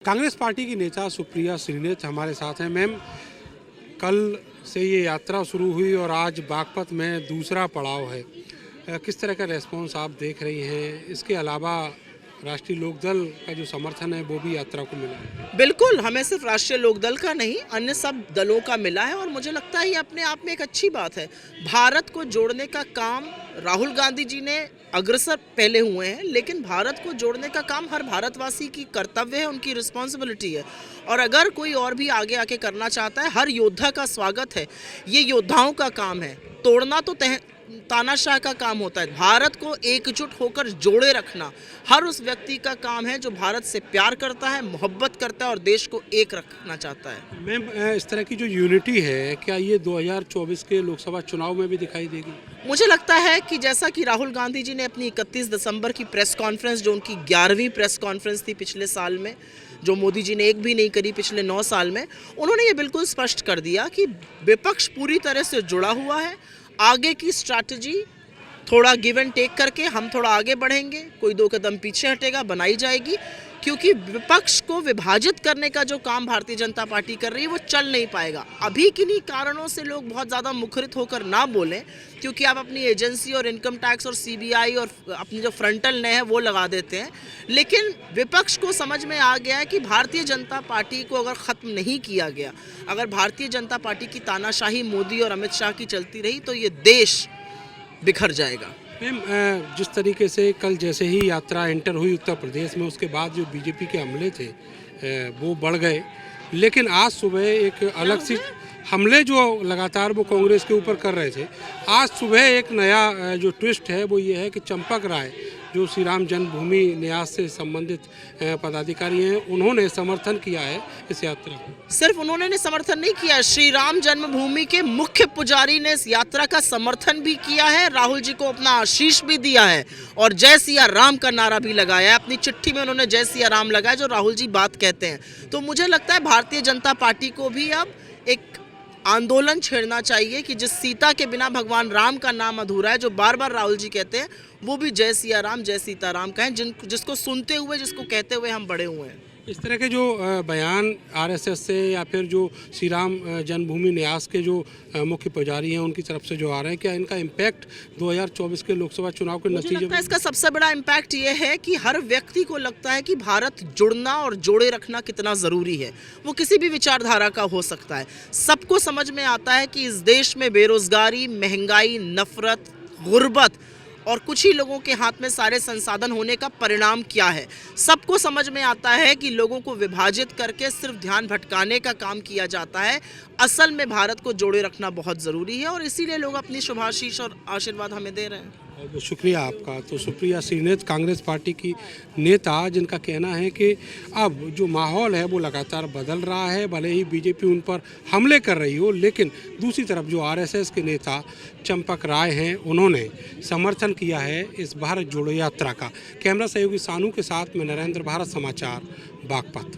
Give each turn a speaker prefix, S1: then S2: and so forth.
S1: Congress party की नेता सुप्रिया श्रीनेत हमारे साथ हैं। मैम, कल से ये यात्रा शुरू हुई और आज बागपत में दूसरा पड़ाव है। किस तरह का रेस्पॉन्स आप देख रही हैं? इसके अलावा राष्ट्रीय लोकदल का जो समर्थन है वो भी यात्रा को मिला है।
S2: बिल्कुल, हमें सिर्फ राष्ट्रीय लोकदल का नहीं, अन्य सब दलों का मिला है और मुझे लगता है ये अपने आप में एक अच्छी बात है। भारत को जोड़ने का काम राहुल गांधी जी ने अग्रसर पहले हुए हैं, लेकिन भारत को जोड़ने का काम हर भारतवासी की कर्तव्य है, उनकी रिस्पॉन्सिबिलिटी है। और अगर कोई और भी आगे आके करना चाहता है, हर योद्धा का स्वागत है। ये योद्धाओं का काम है, तोड़ना तो तानाशाह का काम होता है। भारत को एकजुट होकर जोड़े रखना हर उस व्यक्ति का काम है जो भारत से प्यार करता है, मोहब्बत करता है और देश को एक रखना चाहता है।
S1: मैम, इस तरह की जो यूनिटी है, क्या ये 2024 के लोकसभा चुनाव में भी दिखाई देगी?
S2: मुझे लगता है कि जैसा कि राहुल गांधी जी ने अपनी 31 दिसंबर की प्रेस कॉन्फ्रेंस, जो उनकी 11वीं प्रेस कॉन्फ्रेंस थी पिछले साल में, जो मोदी जी ने एक भी नहीं करी पिछले 9 साल में, उन्होंने ये बिल्कुल स्पष्ट कर दिया कि विपक्ष पूरी तरह से जुड़ा हुआ है। आगे की स्ट्रैटेजी थोड़ा गिव एंड टेक करके हम थोड़ा आगे बढ़ेंगे, कोई 2 कदम पीछे हटेगा, बनाई जाएगी, क्योंकि विपक्ष को विभाजित करने का जो काम भारतीय जनता पार्टी कर रही है वो चल नहीं पाएगा। अभी किन्हीं कारणों से लोग बहुत ज़्यादा मुखरित होकर ना बोलें, क्योंकि आप अपनी एजेंसी और इनकम टैक्स और सीबीआई और अपनी जो फ्रंटल नए हैं वो लगा देते हैं। लेकिन विपक्ष को समझ में आ गया है कि भारतीय जनता पार्टी को अगर ख़त्म नहीं किया गया, अगर भारतीय जनता पार्टी की तानाशाही मोदी और अमित शाह की चलती रही, तो ये देश बिखर जाएगा।
S1: मैम, जिस तरीके से कल जैसे ही यात्रा एंटर हुई उत्तर प्रदेश में, उसके बाद जो बीजेपी के हमले थे वो बढ़ गए, लेकिन आज सुबह एक अलग सी हमले जो लगातार वो कांग्रेस के ऊपर कर रहे थे, आज सुबह एक नया जो ट्विस्ट है वो ये है कि चंपक राय, जो श्री राम जन्मभूमि न्यास से संबंधित पदाधिकारी हैं, उन्होंने समर्थन किया है इस यात्रा को।
S2: सिर्फ उन्होंने समर्थन नहीं किया, श्री राम जन्मभूमि के मुख्य पुजारी ने इस यात्रा का समर्थन भी किया है, राहुल जी को अपना आशीष भी दिया है और जय सिया राम का नारा भी लगाया है। अपनी चिट्ठी में उन्होंने जय सिया राम लगाया, जो राहुल जी बात कहते हैं। तो मुझे लगता है भारतीय जनता पार्टी को भी अब एक आंदोलन छेड़ना चाहिए कि जिस सीता के बिना भगवान राम का नाम अधूरा है, जो बार बार राहुल जी कहते हैं, वो भी जय सिया राम जय सीता राम कहें, जिसको सुनते हुए, जिसको कहते हुए हम बड़े हुए हैं।
S1: इस तरह के जो बयान आरएसएस से या फिर जो श्री राम जन्मभूमि न्यास के जो मुख्य पुजारी हैं उनकी तरफ से जो आ रहे हैं, क्या इनका इम्पैक्ट 2024 के लोकसभा चुनाव के नतीजे में?
S2: इसका सबसे बड़ा इम्पैक्ट ये है कि हर व्यक्ति को लगता है कि भारत जुड़ना और जोड़े रखना कितना ज़रूरी है। वो किसी भी विचारधारा का हो सकता है। सबको समझ में आता है कि इस देश में बेरोजगारी, महंगाई, नफरत, गुर्बत और कुछ ही लोगों के हाथ में सारे संसाधन होने का परिणाम क्या है। सबको समझ में आता है कि लोगों को विभाजित करके सिर्फ ध्यान भटकाने का काम किया जाता है। असल में भारत को जोड़े रखना बहुत ज़रूरी है और इसीलिए लोग अपनी शुभाशीष और आशीर्वाद हमें दे रहे हैं।
S1: बहुत शुक्रिया आपका। तो सुप्रिया श्रीनेत कांग्रेस पार्टी की नेता, जिनका कहना है कि अब जो माहौल है वो लगातार बदल रहा है, भले ही बीजेपी उन पर हमले कर रही हो, लेकिन दूसरी तरफ जो आरएसएस के नेता चंपक राय हैं, उन्होंने समर्थन किया है इस भारत जोड़ो यात्रा का। कैमरा सहयोगी सानू के साथ में नरेंद्र, भारत समाचार, बागपत।